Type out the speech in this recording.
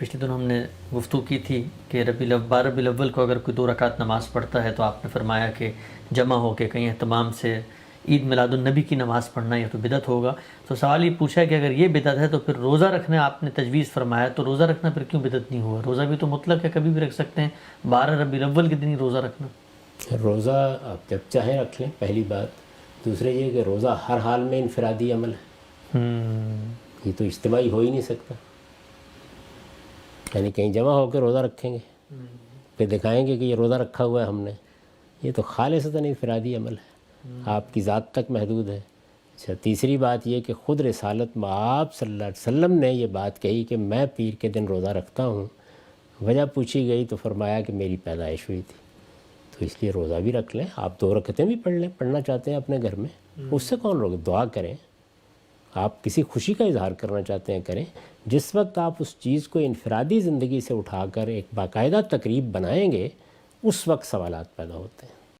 پچھلے دن ہم نے گفتگو کی تھی کہ 12 ربیع الاول کو اگر کوئی 2 رکعت نماز پڑھتا ہے تو آپ نے فرمایا کہ جمع ہو کے کہیں اہتمام سے عید میلاد النبی کی نماز پڑھنا یہ تو بدعت ہوگا. تو سوال یہ پوچھا کہ اگر یہ بدعت ہے تو پھر روزہ رکھنا آپ نے تجویز فرمایا تو روزہ رکھنا پھر کیوں بدعت نہیں ہوا؟ روزہ بھی تو مطلق ہے، کبھی بھی رکھ سکتے ہیں. 12 ربیع الاول کے دن ہی روزہ رکھنا. روزہ آپ جب چاہیں رکھ لیں، پہلی بات. دوسرے یہ کہ روزہ ہر حال میں انفرادی عمل ہے، یہ تو اجتماعی ہو ہی نہیں سکتا. یعنی کہیں جمع ہو کے روزہ رکھیں گے پھر دکھائیں گے کہ یہ روزہ رکھا ہوا ہے ہم نے، یہ تو خالصتاً انفرادی عمل ہے، آپ کی ذات تک محدود ہے. اچھا، تیسری بات یہ کہ خود رسالت مآب صلی اللہ علیہ وسلم نے یہ بات کہی کہ میں پیر کے دن روزہ رکھتا ہوں. وجہ پوچھی گئی تو فرمایا کہ میری پیدائش ہوئی تھی، تو اس لیے روزہ بھی رکھ لیں. آپ 2 رکعتیں بھی پڑھ لیں، پڑھنا چاہتے ہیں اپنے گھر میں، اس سے کون روک؟ دعا کریں، آپ کسی خوشی کا اظہار کرنا چاہتے ہیں کریں. جس وقت آپ اس چیز کو انفرادی زندگی سے اٹھا کر ایک باقاعدہ تقریب بنائیں گے، اس وقت سوالات پیدا ہوتے ہیں.